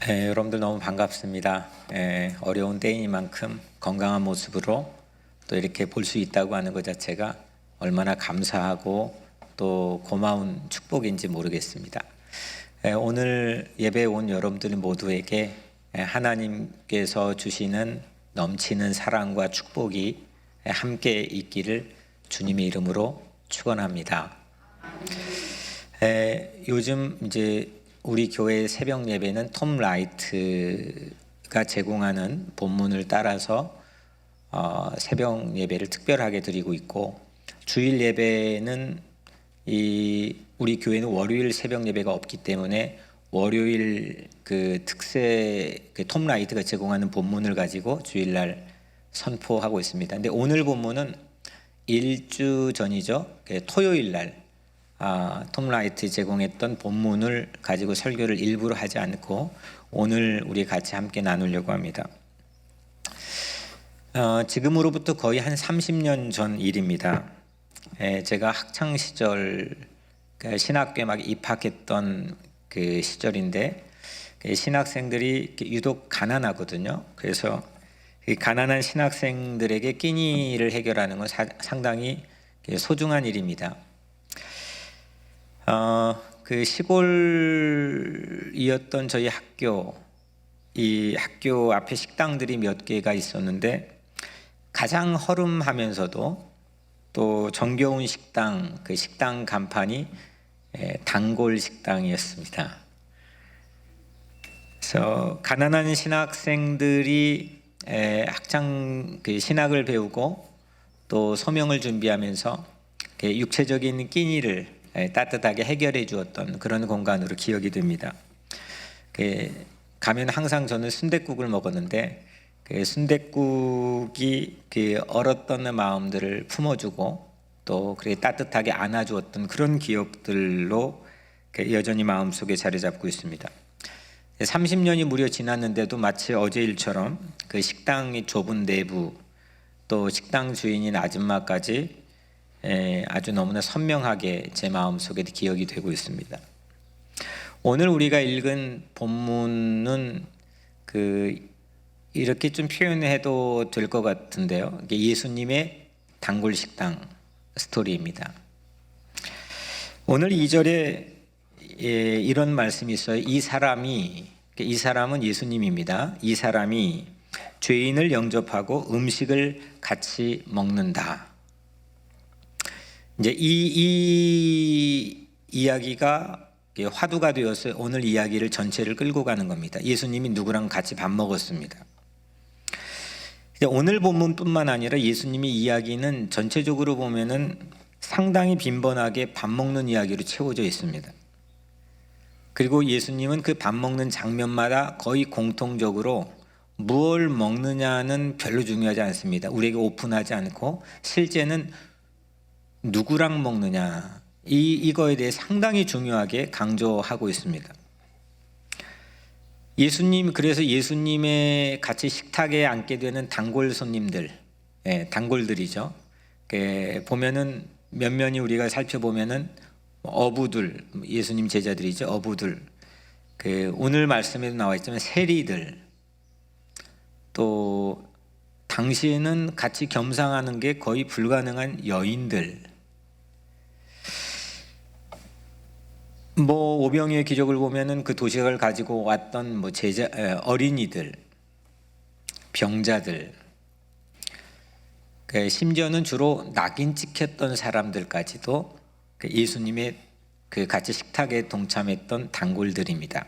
여러분들 너무 반갑습니다. 어려운 때이니만큼 건강한 모습으로 또 이렇게 볼 수 있다고 하는 것 자체가 얼마나 감사하고 또 고마운 축복인지 모르겠습니다. 오늘 예배에 온 여러분들 모두에게 하나님께서 주시는 넘치는 사랑과 축복이 함께 있기를 주님의 이름으로 축원합니다. 요즘 이제 우리 교회 새벽 예배는 톰 라이트가 제공하는 본문을 따라서 새벽 예배를 특별하게 드리고 있고, 주일 예배는 우리 교회는 월요일 새벽 예배가 없기 때문에 월요일 그 특세 톰 라이트가 제공하는 본문을 가지고 주일날 선포하고 있습니다. 근데 오늘 본문은 일주 전이죠. 토요일날 톰 라이트 제공했던 본문을 가지고 설교를 일부러 하지 않고 오늘 우리 같이 함께 나누려고 합니다. 지금으로부터 거의 한 30년 전 일입니다. 제가 학창 시절 신학교에 막 입학했던 그 시절인데, 신학생들이 유독 가난하거든요. 그래서 가난한 신학생들에게 끼니를 해결하는 건 상당히 소중한 일입니다. 그 시골이었던 저희 학교, 이 학교 앞에 식당들이 몇 개가 있었는데, 가장 허름하면서도 또 정겨운 식당, 그 식당 간판이 단골 식당이었습니다. 그래서 가난한 신학생들이 학창 그 신학을 배우고 또 소명을 준비하면서 육체적인 끼니를 따뜻하게 해결해 주었던 그런 공간으로 기억이 됩니다. 가면 항상 저는 순댓국을 먹었는데, 그 순댓국이 그 얼었던 마음들을 품어주고 또 그렇게 따뜻하게 안아주었던 그런 기억들로 여전히 마음속에 자리 잡고 있습니다. 30년이 무려 지났는데도 마치 어제 일처럼 그 식당의 좁은 내부, 또 식당 주인인 아줌마까지 아주 너무나 선명하게 제 마음속에 기억이 되고 있습니다. 오늘 우리가 읽은 본문은 이렇게 좀 표현해도 될 것 같은데요. 예수님의 단골 식당 스토리입니다. 오늘 2절에 이런 말씀이 있어요. 이 사람은 예수님입니다. 이 사람이 죄인을 영접하고 음식을 같이 먹는다. 이제 이 이야기가 화두가 되어서 오늘 이야기를 전체를 끌고 가는 겁니다. 예수님이 누구랑 같이 밥 먹었습니다. 오늘 본문뿐만 아니라 예수님의 이야기는 전체적으로 보면은 상당히 빈번하게 밥 먹는 이야기로 채워져 있습니다. 그리고 예수님은 그 밥 먹는 장면마다 거의 공통적으로 무엇을 먹느냐는 별로 중요하지 않습니다. 우리에게 오픈하지 않고 실제는 누구랑 먹느냐, 이거에 대해 상당히 중요하게 강조하고 있습니다. 그래서 예수님의 같이 식탁에 앉게 되는 단골 손님들, 단골들이죠. 보면은 면면이 우리가 살펴보면은 어부들, 예수님 제자들이죠. 어부들, 오늘 말씀에도 나와 있지만 세리들, 또 당시에는 같이 겸상하는 게 거의 불가능한 여인들, 오병이의 기적을 보면은 그 도시락을 가지고 왔던 어린이들, 병자들, 심지어는 주로 낙인 찍혔던 사람들까지도 예수님의 같이 식탁에 동참했던 단골들입니다.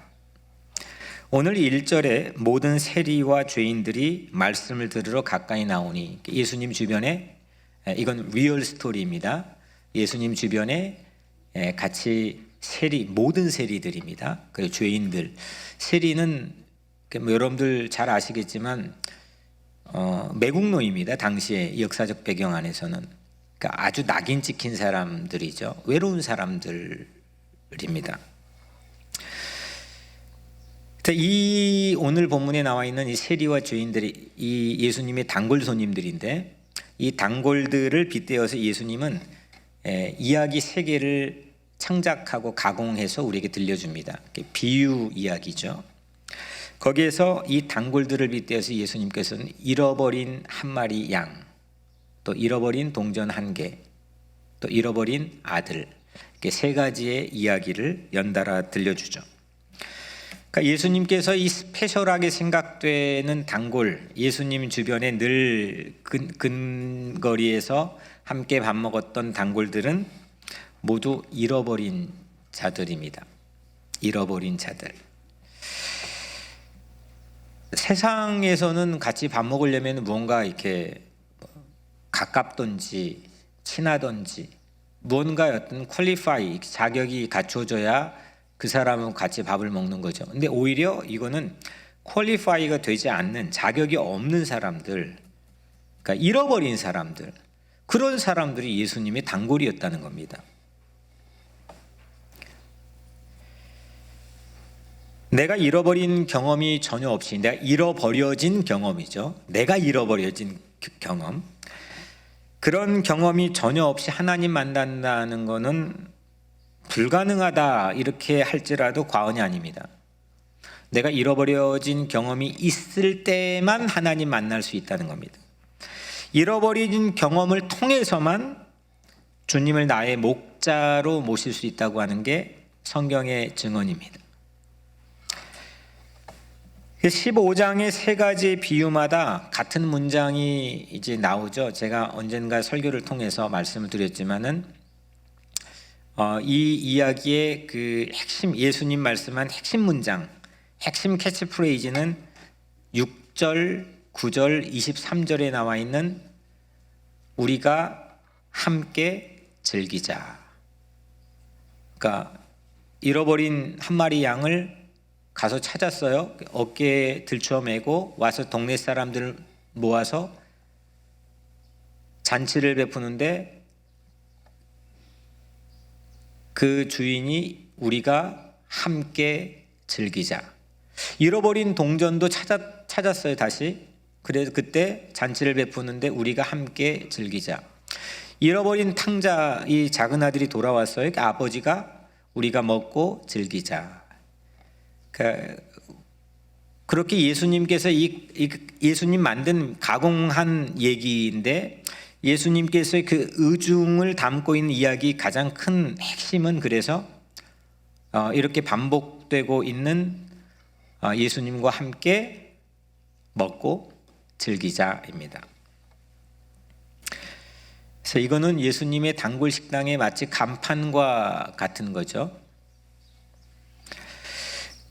오늘 1절에 모든 세리와 죄인들이 말씀을 들으러 가까이 나오니, 예수님 주변에, 이건 리얼 스토리입니다. 예수님 주변에 같이 모든 세리들입니다. 그 죄인들, 세리는 여러분들 잘 아시겠지만 매국노입니다. 당시의 역사적 배경 안에서는 아주 낙인 찍힌 사람들이죠. 외로운 사람들입니다. 이 오늘 본문에 나와 있는 이 세리와 죄인들이 이 예수님의 단골 손님들인데, 이 단골들을 빗대어서 예수님은 이야기 세 개를 창작하고 가공해서 우리에게 들려줍니다. 비유 이야기죠. 거기에서 이 단골들을 빗대어서 예수님께서는 잃어버린 한 마리 양, 또 잃어버린 동전 한 개, 또 잃어버린 아들, 이렇게 세 가지의 이야기를 연달아 들려주죠. 그러니까 예수님께서 이 스페셜하게 생각되는 단골, 예수님 주변에 늘 근거리에서 함께 밥 먹었던 단골들은 모두 잃어버린 자들입니다. 잃어버린 자들. 세상에서는 같이 밥 먹으려면 무언가 이렇게 가깝던지 친하던지 무언가 어떤 퀄리파이, 자격이 갖춰져야 그 사람은 같이 밥을 먹는 거죠. 근데 오히려 이거는 퀄리파이가 되지 않는, 자격이 없는 사람들, 그러니까 잃어버린 사람들, 그런 사람들이 예수님의 단골이었다는 겁니다. 내가 잃어버린 경험이 전혀 없이, 내가 잃어버려진 경험이죠. 내가 잃어버려진 경험, 그런 경험이 전혀 없이 하나님 만난다는 것은 불가능하다 이렇게 할지라도 과언이 아닙니다. 내가 잃어버려진 경험이 있을 때만 하나님 만날 수 있다는 겁니다. 잃어버린 경험을 통해서만 주님을 나의 목자로 모실 수 있다고 하는 게 성경의 증언입니다. 15장의 세 가지 비유마다 같은 문장이 이제 나오죠. 제가 언젠가 설교를 통해서 말씀을 드렸지만은 이 이야기의 그 핵심, 예수님 말씀한 핵심 문장, 핵심 캐치프레이즈는 6절, 9절, 23절에 나와 있는 우리가 함께 즐기자. 그러니까 잃어버린 한 마리 양을 가서 찾았어요. 어깨에 들추어 매고 와서 동네 사람들을 모아서 잔치를 베푸는데 그 주인이 우리가 함께 즐기자. 잃어버린 동전도 찾았어요, 다시. 그래서 그때 잔치를 베푸는데 우리가 함께 즐기자. 잃어버린 탕자, 이 작은 아들이 돌아왔어요. 아버지가 우리가 먹고 즐기자. 그렇게 예수님께서 예수님 만든 가공한 얘기인데, 예수님께서의 그 의중을 담고 있는 이야기 가장 큰 핵심은 그래서 이렇게 반복되고 있는 예수님과 함께 먹고 즐기자입니다. 그래서 이거는 예수님의 단골 식당에 마치 간판과 같은 거죠.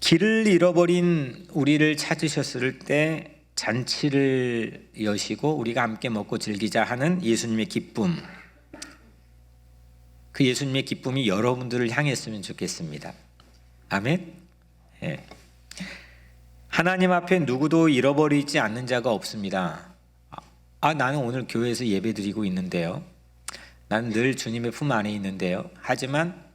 길을 잃어버린 우리를 찾으셨을 때 잔치를 여시고 우리가 함께 먹고 즐기자 하는 예수님의 기쁨, 그 예수님의 기쁨이 여러분들을 향했으면 좋겠습니다. 아멘. 예. 하나님 앞에 누구도 잃어버리지 않는 자가 없습니다. 나는 오늘 교회에서 예배드리고 있는데요, 나는 늘 주님의 품 안에 있는데요. 하지만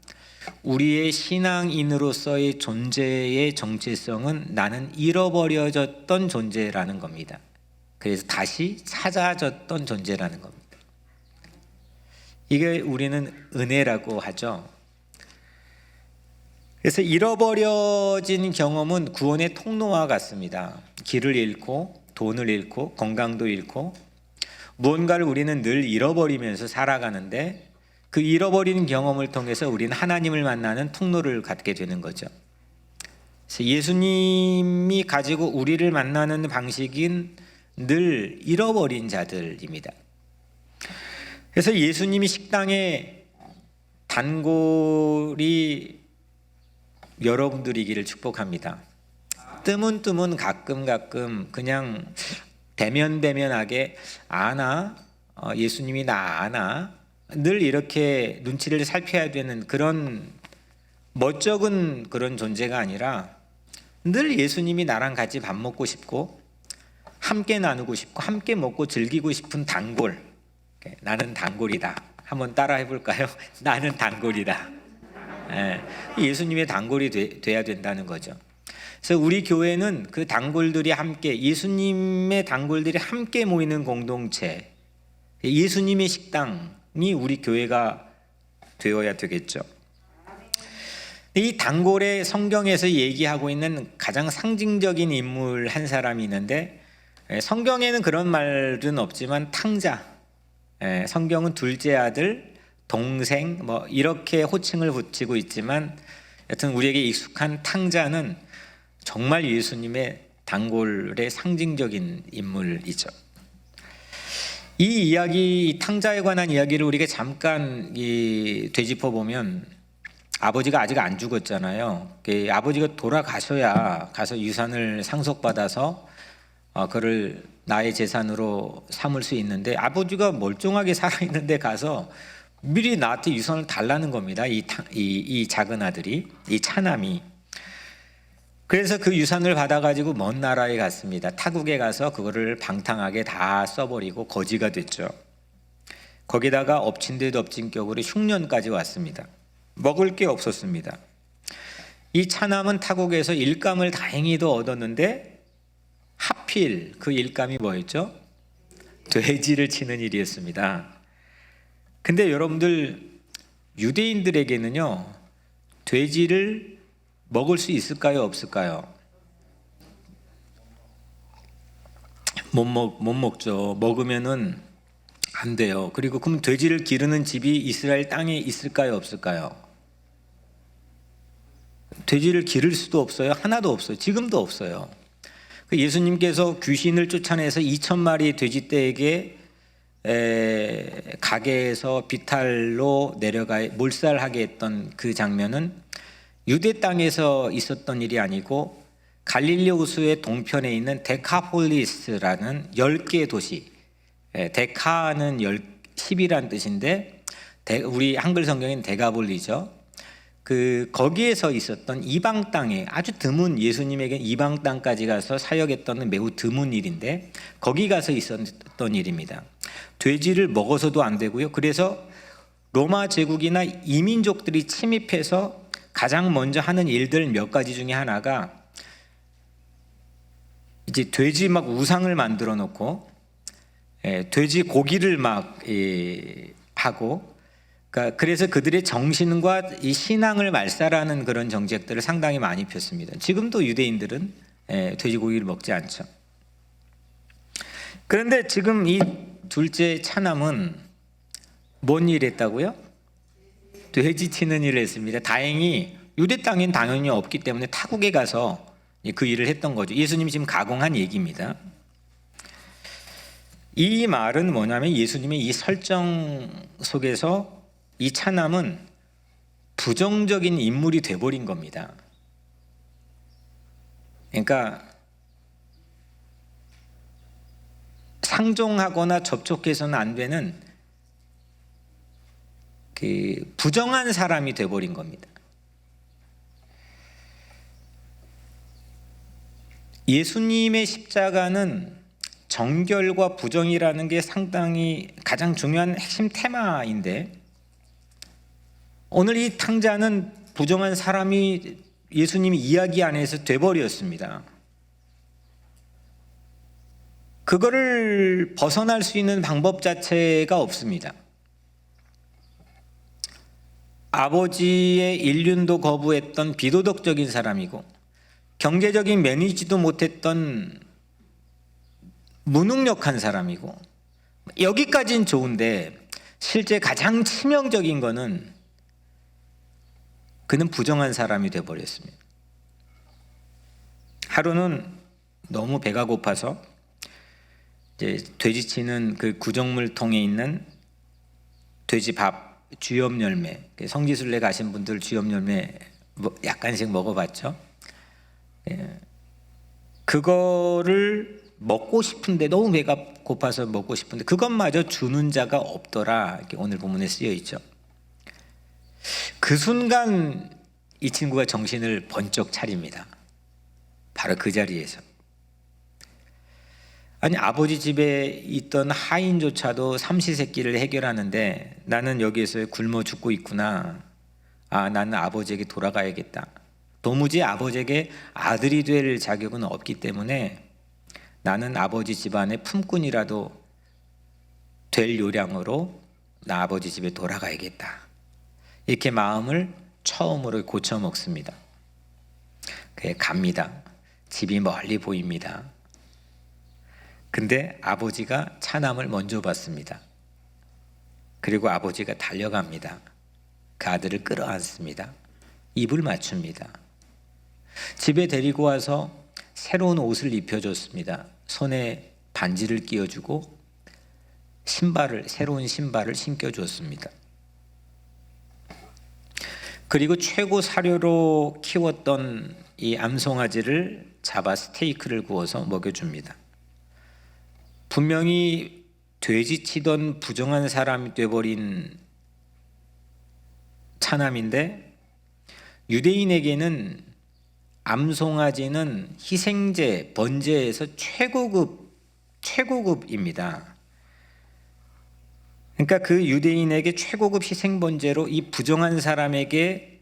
우리의 신앙인으로서의 존재의 정체성은 나는 잃어버려졌던 존재라는 겁니다. 그래서 다시 찾아졌던 존재라는 겁니다. 이게 우리는 은혜라고 하죠. 그래서 잃어버려진 경험은 구원의 통로와 같습니다. 길을 잃고 돈을 잃고 건강도 잃고 무언가를 우리는 늘 잃어버리면서 살아가는데, 그 잃어버린 경험을 통해서 우리는 하나님을 만나는 통로를 갖게 되는 거죠. 그래서 예수님이 가지고 우리를 만나는 방식인 늘 잃어버린 자들입니다. 그래서 예수님이 식당에 단골이 여러분들이기를 축복합니다. 뜨문뜨문 가끔 그냥 대면대면하게 아나? 예수님이 나 아나? 늘 이렇게 눈치를 살펴야 되는 그런 멋쩍은 그런 존재가 아니라 늘 예수님이 나랑 같이 밥 먹고 싶고 함께 나누고 싶고 함께 먹고 즐기고 싶은 단골. 나는 단골이다. 한번 따라 해볼까요? 나는 단골이다. 예수님의 단골이 돼야 된다는 거죠. 그래서 우리 교회는 그 단골들이 함께, 예수님의 단골들이 함께 모이는 공동체, 예수님의 식당이 우리 교회가 되어야 되겠죠. 이 단골의 성경에서 얘기하고 있는 가장 상징적인 인물 한 사람이 있는데, 성경에는 그런 말은 없지만 탕자, 성경은 둘째 아들, 동생 뭐 이렇게 호칭을 붙이고 있지만, 여튼 우리에게 익숙한 탕자는 정말 예수님의 단골의 상징적인 인물이죠. 이 이야기, 이 탕자에 관한 이야기를 우리가 잠깐 되짚어 보면, 아버지가 아직 안 죽었잖아요. 아버지가 돌아가셔야 가서 유산을 상속받아서 그를 나의 재산으로 삼을 수 있는데, 아버지가 멀쩡하게 살아있는데 가서 미리 나한테 유산을 달라는 겁니다. 이 작은 아들이, 이 차남이. 그래서 그 유산을 받아가지고 먼 나라에 갔습니다. 타국에 가서 그거를 방탕하게 다 써버리고 거지가 됐죠. 거기다가 엎친 데 덮친 격으로 흉년까지 왔습니다. 먹을 게 없었습니다. 이 차남은 타국에서 일감을 다행히도 얻었는데, 하필 그 일감이 뭐였죠? 돼지를 치는 일이었습니다. 근데 여러분들, 유대인들에게는요, 돼지를 먹을 수 있을까요, 없을까요? 못 먹죠. 먹으면은 안 돼요. 그리고 그럼 돼지를 기르는 집이 이스라엘 땅에 있을까요, 없을까요? 돼지를 기를 수도 없어요. 하나도 없어요. 지금도 없어요. 예수님께서 귀신을 쫓아내서 2,000마리 돼지떼에게 가게에서 비탈로 내려가 몰살하게 했던 그 장면은 유대 땅에서 있었던 일이 아니고, 갈릴리 호수의 동편에 있는 데카폴리스라는 10개의 도시, 데카는 10이란 뜻인데 우리 한글 성경엔 데가볼리죠. 거기에서 있었던 이방 땅에, 아주 드문, 예수님에게 이방 땅까지 가서 사역했던 매우 드문 일인데, 거기 가서 있었던 일입니다. 돼지를 먹어서도 안 되고요. 그래서 로마 제국이나 이민족들이 침입해서 가장 먼저 하는 일들 몇 가지 중에 하나가, 이제 돼지 막 우상을 만들어 놓고 돼지 고기를 막 하고, 그래서 그들의 정신과 이 신앙을 말살하는 그런 정책들을 상당히 많이 폈습니다. 지금도 유대인들은 돼지고기를 먹지 않죠. 그런데 지금 이 둘째 차남은 뭔 일 했다고요? 돼지 치는 일을 했습니다. 다행히 유대 땅엔 당연히 없기 때문에 타국에 가서 그 일을 했던 거죠. 예수님이 지금 가공한 얘기입니다. 이 말은 뭐냐면, 예수님의 이 설정 속에서 이 차남은 부정적인 인물이 돼버린 겁니다. 그러니까 상종하거나 접촉해서는 안 되는 부정한 사람이 돼버린 겁니다. 예수님의 십자가는 정결과 부정이라는 게 상당히 가장 중요한 핵심 테마인데, 오늘 이 탕자는 부정한 사람이 예수님이 이야기 안에서 돼버렸습니다. 그거를 벗어날 수 있는 방법 자체가 없습니다. 아버지의 인륜도 거부했던 비도덕적인 사람이고, 경제적인 매니지도 못했던 무능력한 사람이고, 여기까지는 좋은데 실제 가장 치명적인 거는 그는 부정한 사람이 되어버렸습니다. 하루는 너무 배가 고파서 이제 돼지치는 그 구정물통에 있는 돼지밥, 쥐염열매, 성지순례 가신 분들 쥐염열매 약간씩 먹어봤죠? 그거를 먹고 싶은데, 너무 배가 고파서 먹고 싶은데 그것마저 주는 자가 없더라, 이렇게 오늘 본문에 쓰여 있죠. 그 순간 이 친구가 정신을 번쩍 차립니다. 바로 그 자리에서. 아니, 아버지 집에 있던 하인조차도 삼시세끼를 해결하는데 나는 여기에서 굶어 죽고 있구나. 나는 아버지에게 돌아가야겠다. 도무지 아버지에게 아들이 될 자격은 없기 때문에 나는 아버지 집안의 품꾼이라도 될 요량으로 나 아버지 집에 돌아가야겠다. 이렇게 마음을 처음으로 고쳐 먹습니다. 갑니다. 집이 멀리 보입니다. 근데 아버지가 차남을 먼저 봤습니다. 그리고 아버지가 달려갑니다. 그 아들을 끌어안습니다. 입을 맞춥니다. 집에 데리고 와서 새로운 옷을 입혀줬습니다. 손에 반지를 끼워주고 새로운 신발을 신겨줬습니다. 그리고 최고 사료로 키웠던 이 암송아지를 잡아 스테이크를 구워서 먹여줍니다. 분명히 돼지치던 부정한 사람이 돼버린 차남인데, 유대인에게는 암송아지는 희생제, 번제에서 최고급입니다. 그러니까 그 유대인에게 최고급 희생 번제로 이 부정한 사람에게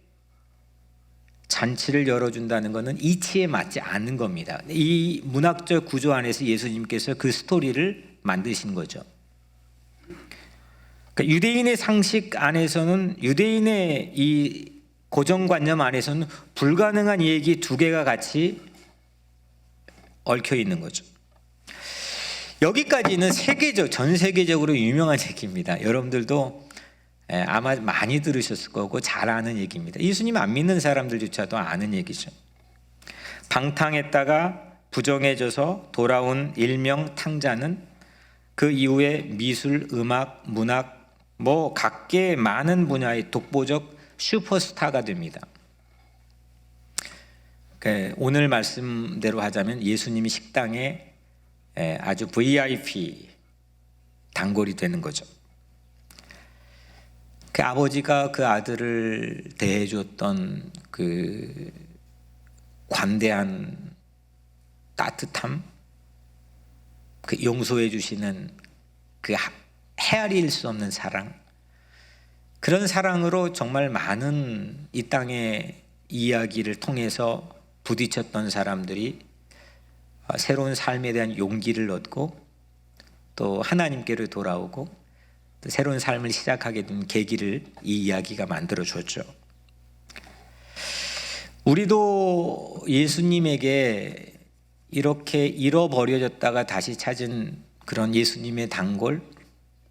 잔치를 열어준다는 것은 이치에 맞지 않는 겁니다. 이 문학적 구조 안에서 예수님께서 그 스토리를 만드신 거죠. 그러니까 유대인의 상식 안에서는, 유대인의 이 고정관념 안에서는 불가능한 얘기 두 개가 같이 얽혀 있는 거죠. 여기까지는 전 세계적으로 유명한 얘기입니다. 여러분들도 아마 많이 들으셨을 거고 잘 아는 얘기입니다. 예수님 안 믿는 사람들조차도 아는 얘기죠. 방탕했다가 부정해져서 돌아온 일명 탕자는 그 이후에 미술, 음악, 문학 각계 많은 분야의 독보적 슈퍼스타가 됩니다. 오늘 말씀대로 하자면 예수님이 식당에 아주 VIP 단골이 되는 거죠. 그 아버지가 그 아들을 대해줬던 그 관대한 따뜻함, 그 용서해 주시는 그 헤아릴 수 없는 사랑, 그런 사랑으로 정말 많은 이 땅의 이야기를 통해서 부딪혔던 사람들이 새로운 삶에 대한 용기를 얻고 또 하나님께로 돌아오고 또 새로운 삶을 시작하게 된 계기를 이 이야기가 만들어 줬죠. 우리도 예수님에게 이렇게 잃어버려졌다가 다시 찾은 그런 예수님의 단골,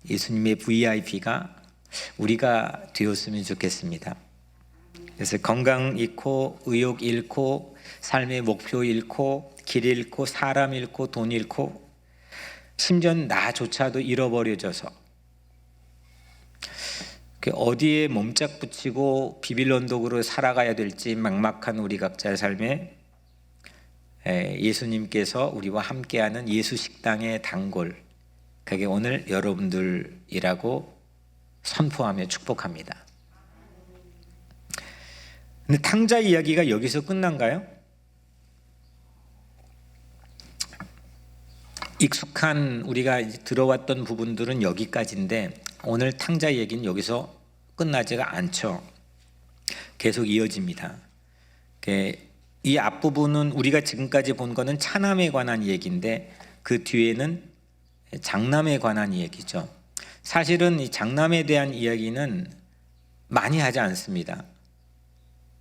예수님의 VIP가 우리가 되었으면 좋겠습니다. 그래서 건강 잃고, 의욕 잃고, 삶의 목표 잃고, 길 잃고, 사람 잃고, 돈 잃고, 심지어 나조차도 잃어버려져서 어디에 몸짝 붙이고 비빌언덕으로 살아가야 될지 막막한 우리 각자의 삶에 예수님께서 우리와 함께하는 예수 식당의 단골, 그게 오늘 여러분들이라고 선포하며 축복합니다. 근데 탕자 이야기가 여기서 끝난가요? 익숙한 우리가 들어왔던 부분들은 여기까지인데 오늘 탕자 얘기는 여기서 끝나지가 않죠. 계속 이어집니다. 이 앞부분은 우리가 지금까지 본 거는 차남에 관한 얘기인데 그 뒤에는 장남에 관한 얘기죠. 사실은 이 장남에 대한 이야기는 많이 하지 않습니다.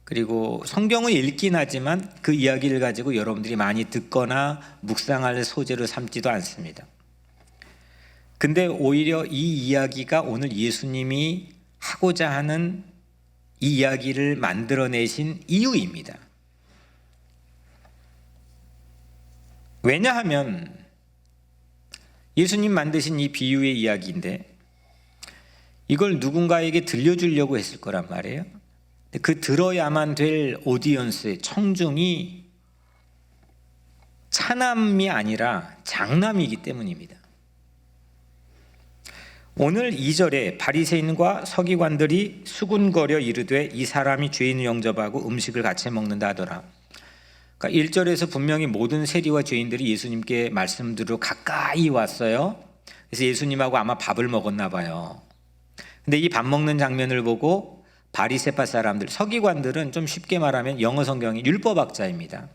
그리고 성경을 읽긴 하지만 그 이야기를 가지고 여러분들이 많이 듣거나 묵상할 소재로 삼지도 않습니다. 근데 오히려 이 이야기가 오늘 예수님이 하고자 하는 이 이야기를 만들어내신 이유입니다. 왜냐하면 예수님 만드신 이 비유의 이야기인데 이걸 누군가에게 들려주려고 했을 거란 말이에요. 그 들어야만 될 오디언스의 청중이 차남이 아니라 장남이기 때문입니다. 오늘 2절에 바리새인과 서기관들이 수군거려 이르되 이 사람이 죄인을 영접하고 음식을 같이 먹는다 하더라. 그러니까 1절에서 분명히 모든 세리와 죄인들이 예수님께 말씀 들으러 가까이 왔어요. 그래서 예수님하고 아마 밥을 먹었나 봐요. 근데 이 밥 먹는 장면을 보고 바리새파 사람들, 서기관들은 좀 쉽게 말하면 영어 성경이 율법학자입니다.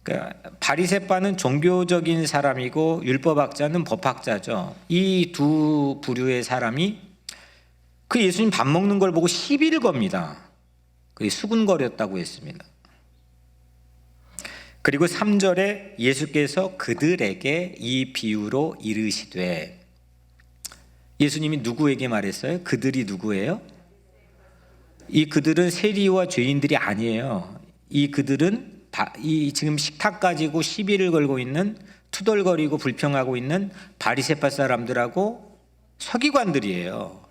그러니까 바리새파는 종교적인 사람이고 율법학자는 법학자죠. 이 두 부류의 사람이 그 예수님 밥 먹는 걸 보고 시비를 겁니다. 수군거렸다고 했습니다. 그리고 3절에 예수께서 그들에게 이 비유로 이르시되, 예수님이 누구에게 말했어요? 그들이 누구예요? 이 그들은 세리와 죄인들이 아니에요. 이 그들은 이 지금 식탁 가지고 시비를 걸고 있는, 투덜거리고 불평하고 있는 바리새파 사람들하고 서기관들이에요.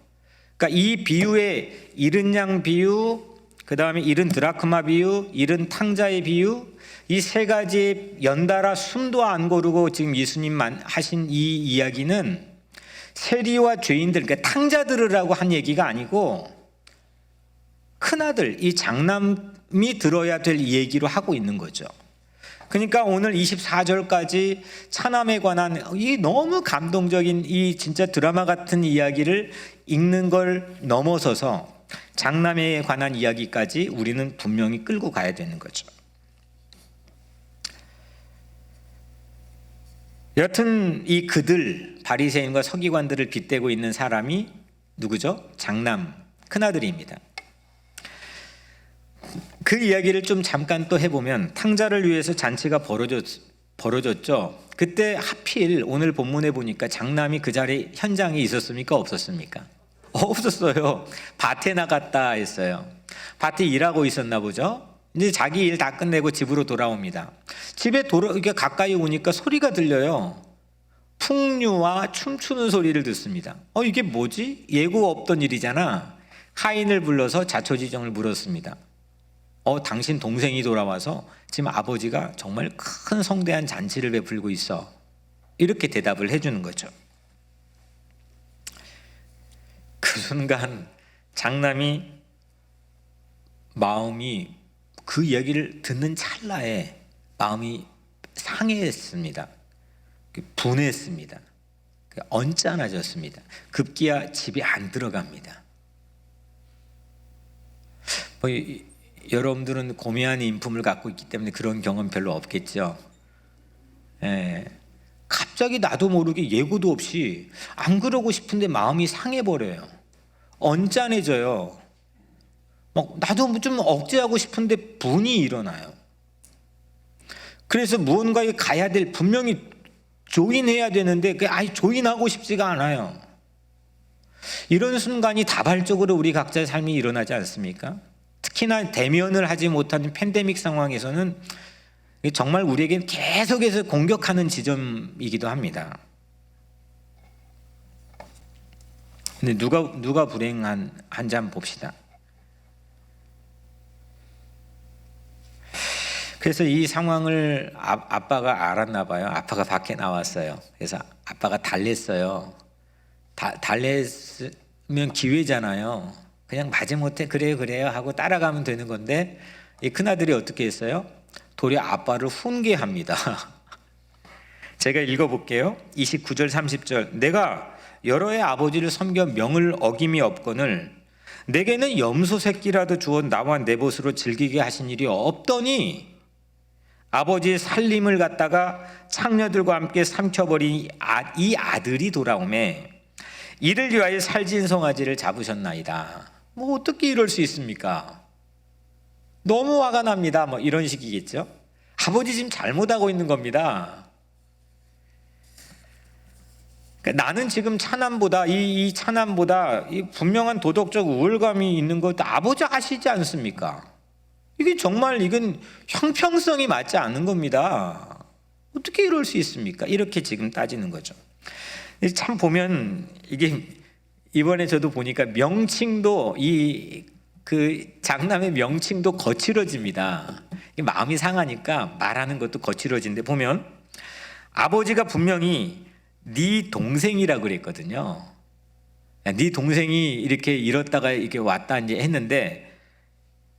그러니까 이 비유에 잃은 양 비유, 그 다음에 잃은 드라크마 비유, 잃은 탕자의 비유, 이 세 가지 연달아 숨도 안 고르고 지금 예수님만 하신 이 이야기는 세리와 죄인들, 그러니까 탕자들이라고 한 얘기가 아니고 큰아들, 이 장남이 들어야 될 얘기로 하고 있는 거죠. 그러니까 오늘 24절까지 차남에 관한 이 너무 감동적인 이 진짜 드라마 같은 이야기를 읽는 걸 넘어서서 장남에 관한 이야기까지 우리는 분명히 끌고 가야 되는 거죠. 여튼 이 그들, 바리새인과 서기관들을 빗대고 있는 사람이 누구죠? 장남, 큰아들입니다. 그 이야기를 좀 잠깐 또 해보면, 탕자를 위해서 잔치가 벌어졌죠. 그때 하필 오늘 본문에 보니까 장남이 그 자리 현장에 있었습니까? 없었습니까? 없었어요. 밭에 나갔다 했어요. 밭에 일하고 있었나 보죠. 이제 자기 일 다 끝내고 집으로 돌아옵니다. 집에 이렇게 가까이 오니까 소리가 들려요. 풍류와 춤추는 소리를 듣습니다. 이게 뭐지? 예고 없던 일이잖아. 하인을 불러서 자초지종을 물었습니다. 당신 동생이 돌아와서 지금 아버지가 정말 큰 성대한 잔치를 베풀고 있어. 이렇게 대답을 해주는 거죠. 그 순간 장남이 마음이, 그 이야기를 듣는 찰나에 마음이 상해했습니다. 분했습니다. 언짢아졌습니다. 급기야 집에 안 들어갑니다. 여러분들은 고매한 인품을 갖고 있기 때문에 그런 경험 별로 없겠죠. 갑자기 나도 모르게 예고도 없이 안 그러고 싶은데 마음이 상해버려요. 언짢아져요. 나도 좀 억제하고 싶은데 분이 일어나요. 그래서 무언가에 가야 될, 분명히 조인해야 되는데 조인하고 싶지가 않아요. 이런 순간이 다발적으로 우리 각자의 삶이 일어나지 않습니까? 특히나 대면을 하지 못하는 팬데믹 상황에서는 정말 우리에겐 계속해서 공격하는 지점이기도 합니다. 근데 누가 불행한지 한번 봅시다. 그래서 이 상황을 아빠가 알았나 봐요. 아빠가 밖에 나왔어요. 그래서 아빠가 달랬어요. 달랬으면 기회잖아요. 그냥 마지못해 그래요 하고 따라가면 되는 건데, 이 큰아들이 어떻게 했어요? 도리어 아빠를 훈계합니다. 제가 읽어볼게요. 29절 30절. 내가 여러 해 아버지를 섬겨 명을 어김이 없거늘 내게는 염소 새끼라도 주어 나와 내 벗으로 즐기게 하신 일이 없더니 아버지의 살림을 갖다가 창녀들과 함께 삼켜버린 이 아들이 돌아오매 이를 위하여 살진 송아지를 잡으셨나이다. 어떻게 이럴 수 있습니까? 너무 화가 납니다. 이런 식이겠죠. 아버지 지금 잘못하고 있는 겁니다. 나는 지금 차남보다 이 차남보다 이 분명한 도덕적 우월감이 있는 것도 아버지 아시지 않습니까? 이게 정말 이건 형평성이 맞지 않는 겁니다. 어떻게 이럴 수 있습니까? 이렇게 지금 따지는 거죠. 참 보면 이게 이번에 저도 보니까 명칭도 그 장남의 명칭도 거칠어집니다. 마음이 상하니까 말하는 것도 거칠어진데 보면 아버지가 분명히 네 동생이라고 그랬거든요. 네 동생이 이렇게 이렇다가 이렇게 왔다 이제 했는데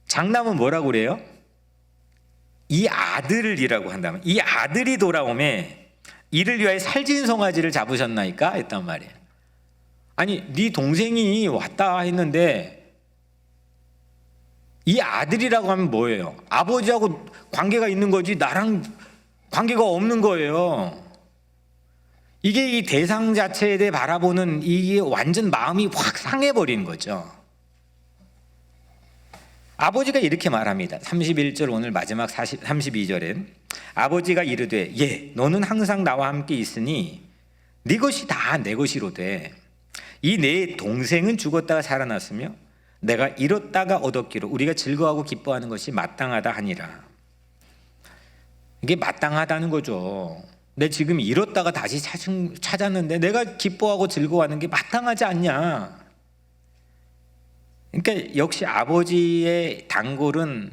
장남은 뭐라고 그래요? 이 아들이라고 한다면 이 아들이 돌아오매 이를 위하여 살진 송아지를 잡으셨나이까 했단 말이에요. 아니 네 동생이 왔다 했는데 이 아들이라고 하면 뭐예요? 아버지하고 관계가 있는 거지 나랑 관계가 없는 거예요. 이게 이 대상 자체에 대해 바라보는 이게 완전 마음이 확 상해버린 거죠. 아버지가 이렇게 말합니다. 31절 오늘 마지막 32절에 아버지가 이르되 예 너는 항상 나와 함께 있으니 네 것이 다 내 것이로되 이 내 동생은 죽었다가 살아났으며 내가 잃었다가 얻었기로 우리가 즐거워하고 기뻐하는 것이 마땅하다 하니라. 이게 마땅하다는 거죠. 내 지금 잃었다가 다시 찾았는데 내가 기뻐하고 즐거워하는 게 마땅하지 않냐. 그러니까 역시 아버지의 단골은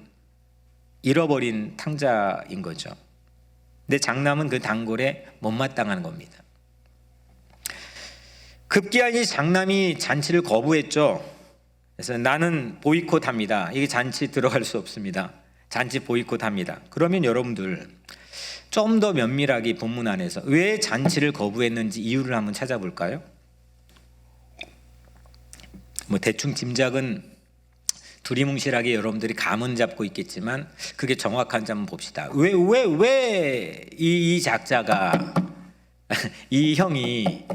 잃어버린 탕자인 거죠. 근데 장남은 그 단골에 못마땅한 겁니다. 급기야니 장남이 잔치를 거부했죠. 그래서 나는 보이콧합니다. 이게 잔치 들어갈 수 없습니다. 잔치 보이콧합니다. 그러면 여러분들 좀 더 면밀하게 본문 안에서 왜 잔치를 거부했는지 이유를 한번 찾아볼까요? 뭐 대충 짐작은 두리뭉실하게 여러분들이 감은 잡고 있겠지만 그게 정확한지 한번 봅시다. 왜 이 작자가 이 형이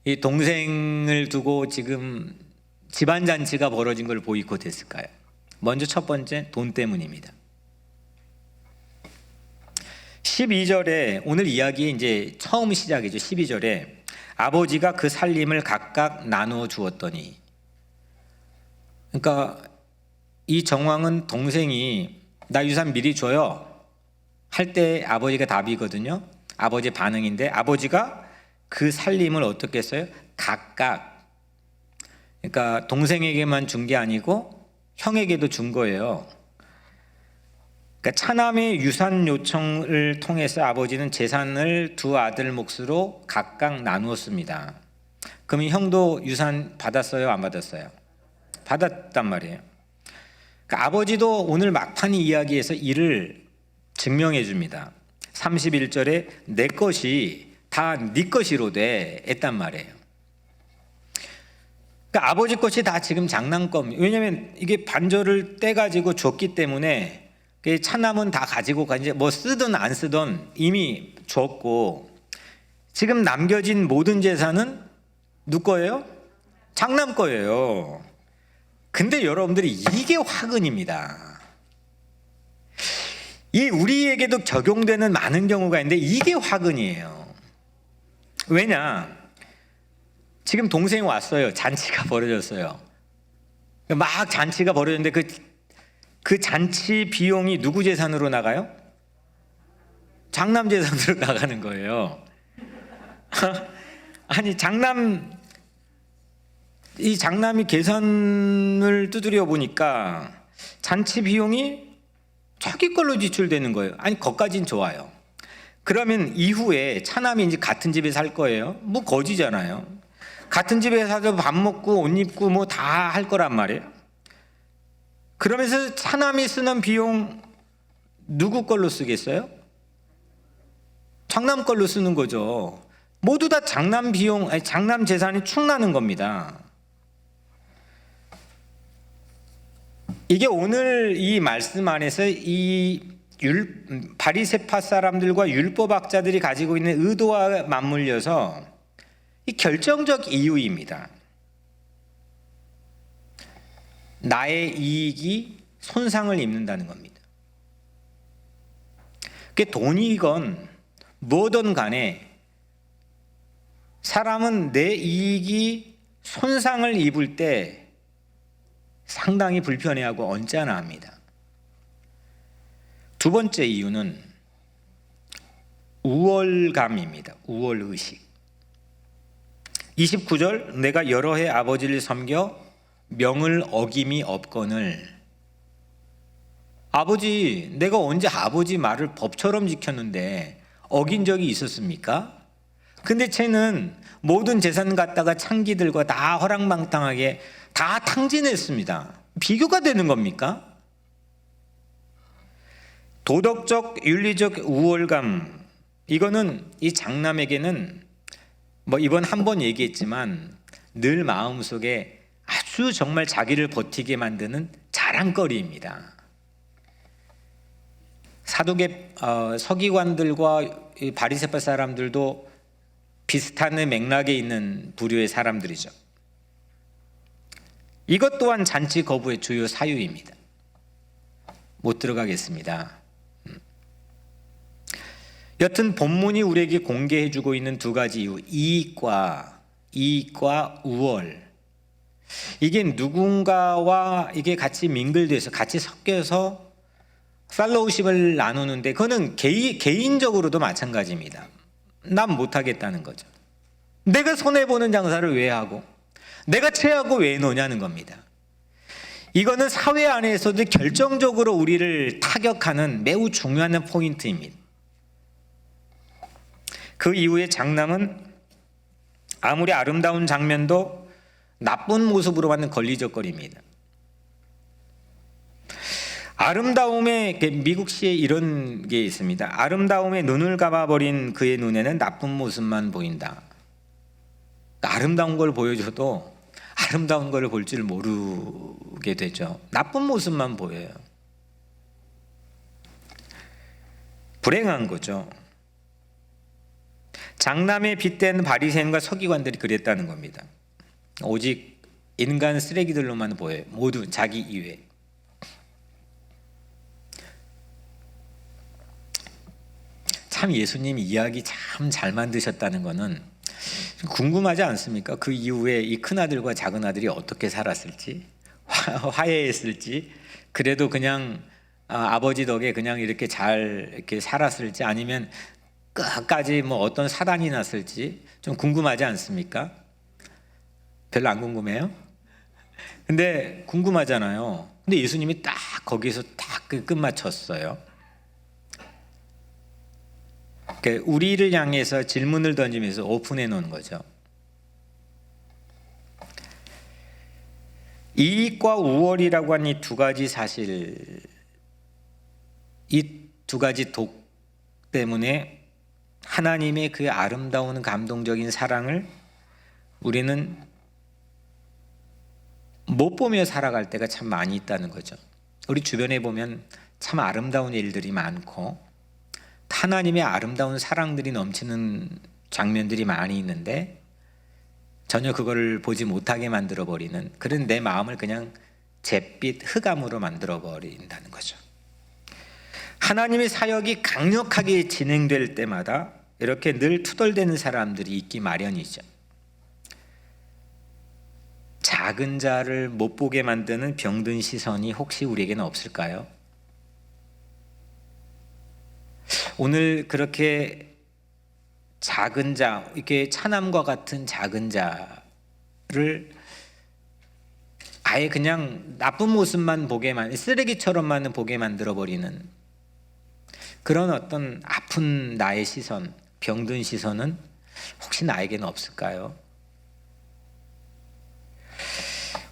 이 동생을 두고 지금 집안 잔치가 벌어진 걸 보이콧했을까요? 먼저 첫 번째 돈 때문입니다. 12절에 오늘 이야기의 이제 처음 시작이죠. 12절에 아버지가 그 살림을 각각 나누어 주었더니, 그러니까 이 정황은 동생이 나 유산 미리 줘요 할 때 아버지가 답이거든요. 아버지 반응인데 아버지가 그 살림을 어떻게 했어요? 각각, 그러니까 동생에게만 준 게 아니고 형에게도 준 거예요. 그러니까 차남의 유산 요청을 통해서 아버지는 재산을 두 아들 몫으로 각각 나누었습니다. 그러면 형도 유산 받았어요? 안 받았어요? 받았단 말이에요. 그러니까 아버지도 오늘 막판의 이야기에서 이를 증명해 줍니다. 31절에 내 것이 다 네 것이로되 했단 말이에요. 그러니까 아버지 것이 다 지금 장난감. 왜냐하면 이게 반절을 떼가지고 줬기 때문에 차남은 다 가지고 이제 뭐 쓰든 안 쓰든 이미 줬고, 지금 남겨진 모든 재산은 누구 거예요? 장남 거예요. 근데 여러분들이 이게 화근입니다. 이 우리에게도 적용되는 많은 경우가 있는데 이게 화근이에요. 왜냐? 지금 동생이 왔어요. 잔치가 벌어졌어요. 막 잔치가 벌어졌는데 그 잔치 비용이 누구 재산으로 나가요? 장남 재산으로 나가는 거예요. 아니 이 장남이 계산을 두드려 보니까 잔치 비용이 자기 걸로 지출되는 거예요. 아니 거기까지는 좋아요. 그러면 이후에 차남이 이제 같은 집에 살 거예요. 뭐 거지잖아요. 같은 집에 사서 밥 먹고 옷 입고 뭐 다 할 거란 말이에요. 그러면서 차남이 쓰는 비용 누구 걸로 쓰겠어요? 장남 걸로 쓰는 거죠. 모두 다 장남 비용, 아니 장남 재산이 축나는 겁니다. 이게 오늘 이 말씀 안에서 이 바리새파 사람들과 율법학자들이 가지고 있는 의도와 맞물려서 이 결정적 이유입니다. 나의 이익이 손상을 입는다는 겁니다. 그게 돈이건 뭐든 간에 사람은 내 이익이 손상을 입을 때 상당히 불편해하고 언짢아합니다. 두 번째 이유는 우월감입니다. 우월의식. 29절 내가 여러 해 아버지를 섬겨 명을 어김이 없거늘. 아버지, 내가 언제 아버지 말을 법처럼 지켰는데 어긴 적이 있었습니까? 근데 쟤는 모든 재산 갖다가 창기들과 다 허랑방탕하게 다 탕진했습니다. 비교가 되는 겁니까? 도덕적, 윤리적 우월감, 이거는 이 장남에게는 뭐 이번 한 번 얘기했지만 늘 마음속에 아주 정말 자기를 버티게 만드는 자랑거리입니다. 사두개 서기관들과 바리새파 사람들도 비슷한 맥락에 있는 부류의 사람들이죠. 이것 또한 잔치 거부의 주요 사유입니다. 못 들어가겠습니다. 여튼 본문이 우리에게 공개해주고 있는 두 가지 이유, 이익과 우월, 이게 누군가와 이게 같이 밍글돼서 같이 섞여서 팔로우십을 나누는데 그거는 개인적으로도 마찬가지입니다. 난 못하겠다는 거죠. 내가 손해보는 장사를 왜 하고 내가 채하고 왜 노냐는 겁니다. 이거는 사회 안에서도 결정적으로 우리를 타격하는 매우 중요한 포인트입니다. 그 이후에 장남은 아무리 아름다운 장면도 나쁜 모습으로만 걸리적거립니다. 아름다움에, 미국시에 이런 게 있습니다. 아름다움에 눈을 감아버린 그의 눈에는 나쁜 모습만 보인다. 아름다운 걸 보여줘도 아름다운 걸 볼 줄 모르게 되죠. 나쁜 모습만 보여요. 불행한 거죠. 장남에 빗댄 바리새인과 서기관들이 그랬다는 겁니다. 오직 인간 쓰레기들로만 보여요. 모두 자기 이외. 참 예수님 이야기 참 잘 만드셨다는 거는 궁금하지 않습니까? 그 이후에 이 큰아들과 작은아들이 어떻게 살았을지, 화해했을지, 그래도 그냥 아버지 덕에 그냥 이렇게 잘 이렇게 살았을지, 아니면 끝까지 뭐 어떤 사단이 났을지 좀 궁금하지 않습니까? 별로 안 궁금해요? 근데 궁금하잖아요. 근데 예수님이 딱 거기서 딱 끝마쳤어요. 우리를 향해서 질문을 던지면서 오픈해 놓은 거죠. 이익과 우월이라고 한 이 두 가지 사실, 이 두 가지 독 때문에 하나님의 그 아름다운 감동적인 사랑을 우리는 못 보며 살아갈 때가 참 많이 있다는 거죠. 우리 주변에 보면 참 아름다운 일들이 많고 하나님의 아름다운 사랑들이 넘치는 장면들이 많이 있는데 전혀 그거를 보지 못하게 만들어버리는 그런 내 마음을 그냥 잿빛 흑암으로 만들어버린다는 거죠. 하나님의 사역이 강력하게 진행될 때마다 이렇게 늘 투덜대는 사람들이 있기 마련이죠. 작은 자를 못 보게 만드는 병든 시선이 혹시 우리에게는 없을까요? 오늘 그렇게 작은 자, 이렇게 차남과 같은 작은 자를 아예 그냥 나쁜 모습만 보게만, 쓰레기처럼만 보게 만들어버리는 그런 어떤 아픈 나의 시선, 병든 시선은 혹시 나에게는 없을까요?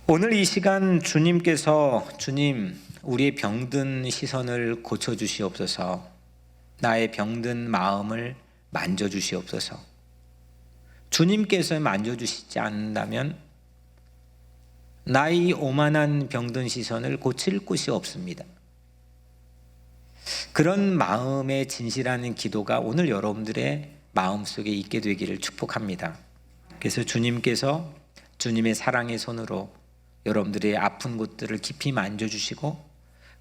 오늘 이 시간 주님께서 주님, 우리의 병든 시선을 고쳐주시옵소서, 나의 병든 마음을 만져주시옵소서. 주님께서 만져주시지 않는다면 나의 오만한 병든 시선을 고칠 곳이 없습니다. 그런 마음의 진실한 기도가 오늘 여러분들의 마음속에 있게 되기를 축복합니다. 그래서 주님께서 주님의 사랑의 손으로 여러분들의 아픈 곳들을 깊이 만져주시고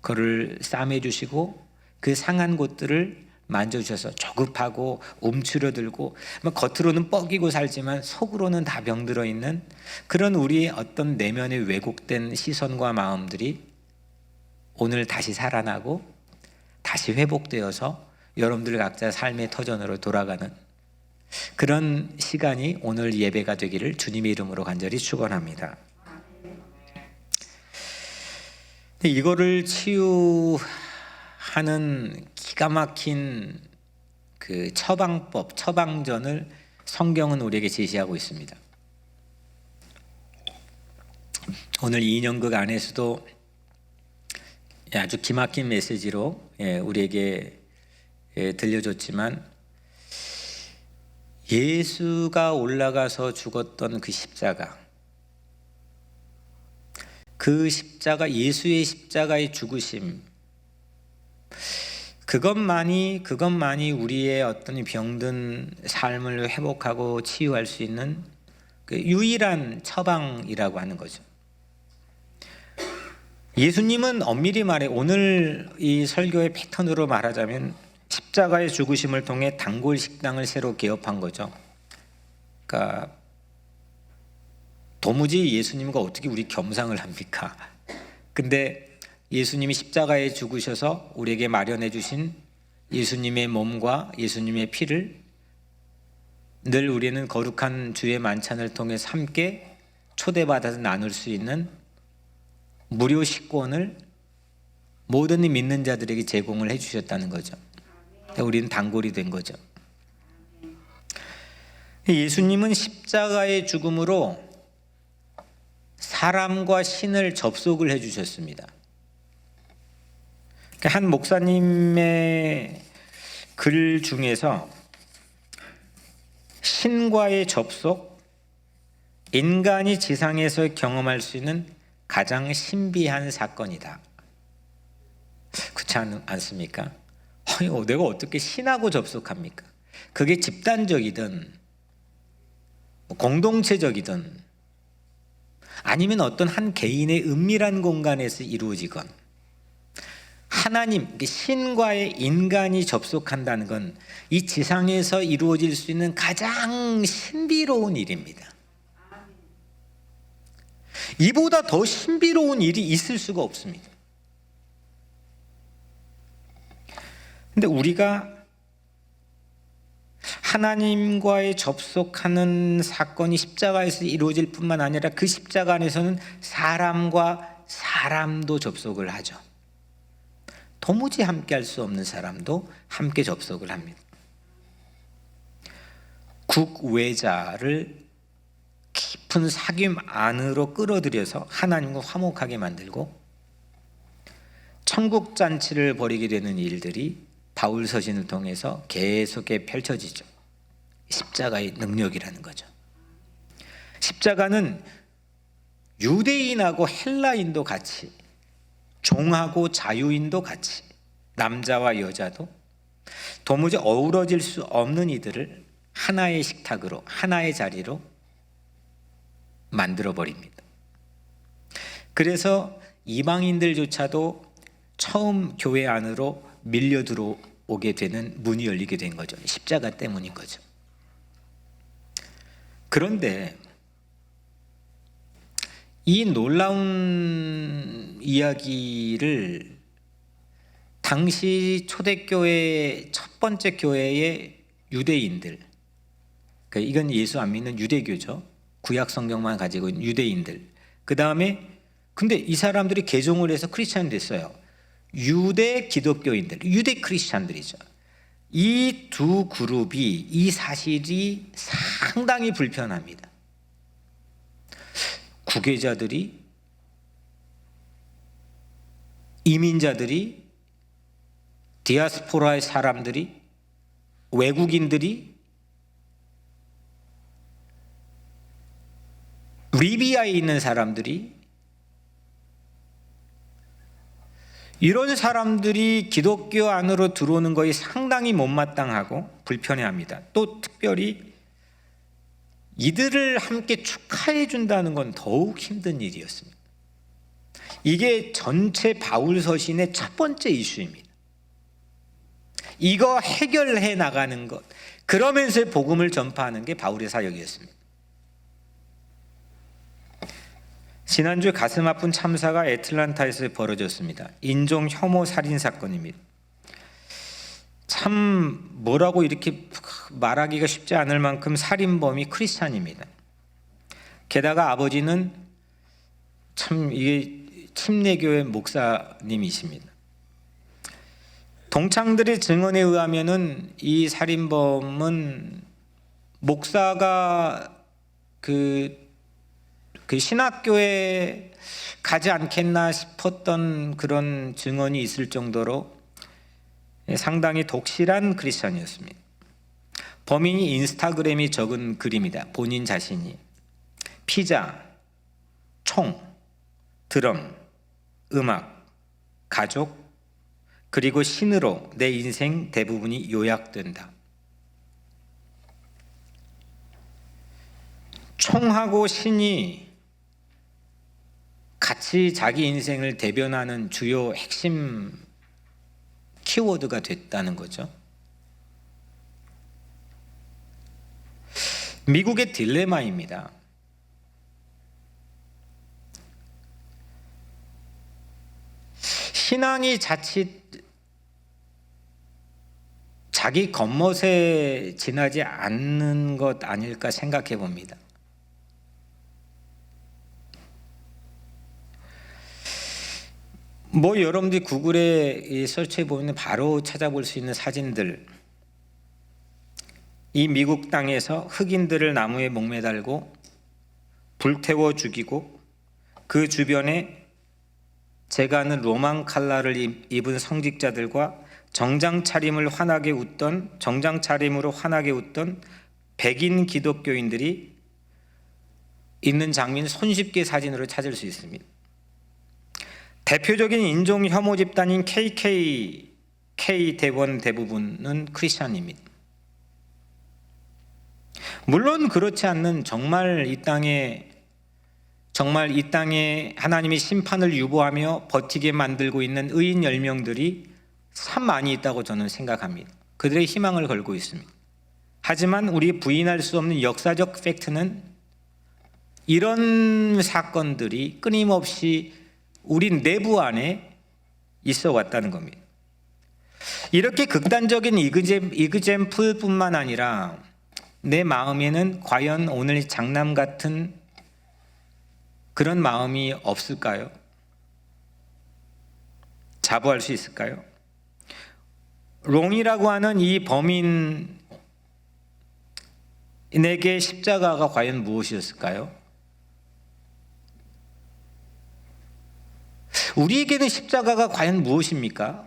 그를 싸매주시고 그 상한 곳들을 만져주셔서 조급하고 움츠러들고 겉으로는 뻐기고 살지만 속으로는 다 병들어 있는 그런 우리의 어떤 내면의 왜곡된 시선과 마음들이 오늘 다시 살아나고 다시 회복되어서 여러분들 각자 삶의 터전으로 돌아가는 그런 시간이 오늘 예배가 되기를 주님의 이름으로 간절히 축원합니다. 이거를 치유하는 기가 막힌 그 처방법, 처방전을 성경은 우리에게 제시하고 있습니다. 오늘 이 인연극 안에서도 아주 기막힌 메시지로 우리에게 들려줬지만 예수가 올라가서 죽었던 그 십자가, 그 십자가, 예수의 십자가의 죽으심, 그것만이 우리의 어떤 병든 삶을 회복하고 치유할 수 있는 그 유일한 처방이라고 하는 거죠. 예수님은 엄밀히 말해 오늘 이 설교의 패턴으로 말하자면 십자가의 죽으심을 통해 단골 식당을 새로 개업한 거죠. 그러니까 도무지 예수님과 어떻게 우리 겸상을 합니까? 근데 예수님이 십자가에 죽으셔서 우리에게 마련해 주신 예수님의 몸과 예수님의 피를 늘 우리는 거룩한 주의 만찬을 통해서 함께 초대받아서 나눌 수 있는 무료 식권을 모든 믿는 자들에게 제공을 해 주셨다는 거죠. 우리는 단골이 된 거죠. 예수님은 십자가의 죽음으로 사람과 신을 접속을 해 주셨습니다. 한 목사님의 글 중에서 신과의 접속, 인간이 지상에서 경험할 수 있는 가장 신비한 사건이다. 그렇지 않습니까? 내가 어떻게 신하고 접속합니까? 그게 집단적이든 공동체적이든 아니면 어떤 한 개인의 은밀한 공간에서 이루어지건, 하나님, 신과의 인간이 접속한다는 건 이 지상에서 이루어질 수 있는 가장 신비로운 일입니다. 이보다 더 신비로운 일이 있을 수가 없습니다. 근데 우리가 하나님과의 접속하는 사건이 십자가에서 이루어질 뿐만 아니라 그 십자가 안에서는 사람과 사람도 접속을 하죠. 도무지 함께 할 수 없는 사람도 함께 접속을 합니다. 국외자를 깊은 사귐 안으로 끌어들여서 하나님과 화목하게 만들고 천국잔치를 벌이게 되는 일들이 바울 서신을 통해서 계속해 펼쳐지죠. 십자가의 능력이라는 거죠. 십자가는 유대인하고 헬라인도 같이, 종하고 자유인도 같이, 남자와 여자도 도무지 어우러질 수 없는 이들을 하나의 식탁으로, 하나의 자리로 만들어버립니다. 그래서 이방인들조차도 처음 교회 안으로 밀려 들어오게 되는 문이 열리게 된 거죠. 십자가 때문인 거죠. 그런데 이 놀라운 이야기를 당시 초대교회 첫 번째 교회의 유대인들, 이건 예수 안 믿는 유대교죠. 구약 성경만 가지고 있는 유대인들. 그 다음에 근데 이 사람들이 개종을 해서 크리스찬이 됐어요. 유대 기독교인들, 유대 크리스찬들이죠. 이 두 그룹이 이 사실이 상당히 불편합니다. 구계자들이, 이민자들이, 디아스포라의 사람들이, 외국인들이 리비아에 있는 사람들이, 이런 사람들이 기독교 안으로 들어오는 것이 상당히 못마땅하고 불편해합니다. 또 특별히 이들을 함께 축하해 준다는 건 더욱 힘든 일이었습니다. 이게 전체 바울 서신의 첫 번째 이슈입니다. 이거 해결해 나가는 것, 그러면서 복음을 전파하는 게 바울의 사역이었습니다. 지난주 가슴 아픈 참사가 애틀란타에서 벌어졌습니다. 인종 혐오 살인 사건입니다. 참 뭐라고 이렇게 말하기가 쉽지 않을 만큼 살인범이 크리스찬입니다. 게다가 아버지는 참 이게 침례교회 목사님이십니다. 동창들의 증언에 의하면은 이 살인범은 목사가 그 신학교에 가지 않겠나 싶었던 그런 증언이 있을 정도로 상당히 독실한 크리스천이었습니다. 범인이 인스타그램이 적은 글입니다. 본인 자신이 피자, 총, 드럼, 음악, 가족, 그리고 신으로 내 인생 대부분이 요약된다. 총하고 신이 같이 자기 인생을 대변하는 주요 핵심 키워드가 됐다는 거죠. 미국의 딜레마입니다. 신앙이 자칫 자기 겉멋에 지나지 않는 것 아닐까 생각해 봅니다. 여러분들이 구글에 설치해 보면 바로 찾아볼 수 있는 사진들, 이 미국 땅에서 흑인들을 나무에 목매달고 불태워 죽이고 그 주변에 제가 아는 로망 칼라를 입은 성직자들과 정장 차림으로 환하게 웃던 백인 기독교인들이 있는 장면 손쉽게 사진으로 찾을 수 있습니다. 대표적인 인종 혐오 집단인 KKK 대부분은 크리스찬입니다. 물론 그렇지 않는 정말 이 땅에 하나님의 심판을 유보하며 버티게 만들고 있는 의인 10명들이 참 많이 있다고 저는 생각합니다. 그들의 희망을 걸고 있습니다. 하지만 우리 부인할 수 없는 역사적 팩트는 이런 사건들이 끊임없이 우리 내부 안에 있어 왔다는 겁니다. 이렇게 극단적인 이그젬플뿐만 아니라 내 마음에는 과연 오늘 장남 같은 그런 마음이 없을까요? 자부할 수 있을까요? 롱이라고 하는 이 범인에게 십자가가 과연 무엇이었을까요? 우리에게는 십자가가 과연 무엇입니까?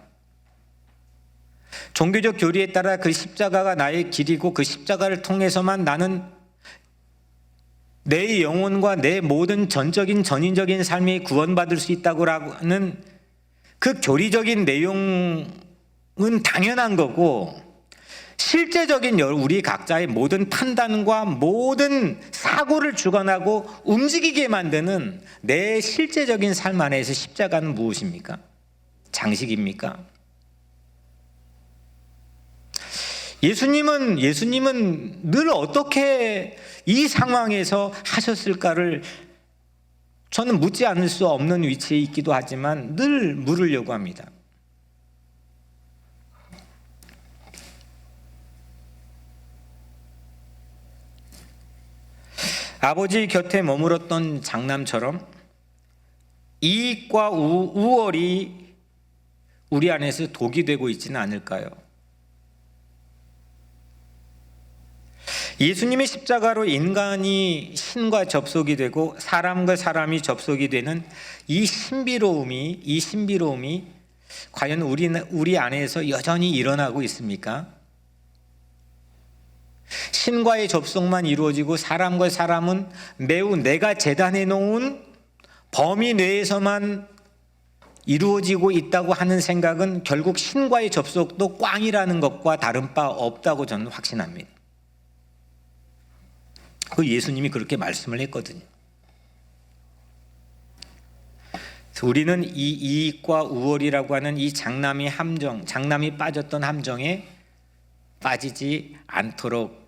종교적 교리에 따라 그 십자가가 나의 길이고 그 십자가를 통해서만 나는 내 영혼과 내 모든 전인적인 삶이 구원받을 수 있다고 하는 그 교리적인 내용은 당연한 거고, 실제적인 우리 각자의 모든 판단과 모든 사고를 주관하고 움직이게 만드는 내 실제적인 삶 안에서 십자가는 무엇입니까? 장식입니까? 예수님은 늘 어떻게 이 상황에서 하셨을까를 저는 묻지 않을 수 없는 위치에 있기도 하지만 늘 물으려고 합니다. 아버지 곁에 머물었던 장남처럼 이익과 우월이 우리 안에서 독이 되고 있지는 않을까요? 예수님의 십자가로 인간이 신과 접속이 되고 사람과 사람이 접속이 되는 이 신비로움이 과연 우리 안에서 여전히 일어나고 있습니까? 신과의 접속만 이루어지고 사람과 사람은 매우 내가 재단해 놓은 범위 내에서만 이루어지고 있다고 하는 생각은 결국 신과의 접속도 꽝이라는 것과 다른 바 없다고 저는 확신합니다. 그 예수님이 그렇게 말씀을 했거든요. 우리는 이 이익과 우월이라고 하는 이 장남이 빠졌던 함정에 빠지지 않도록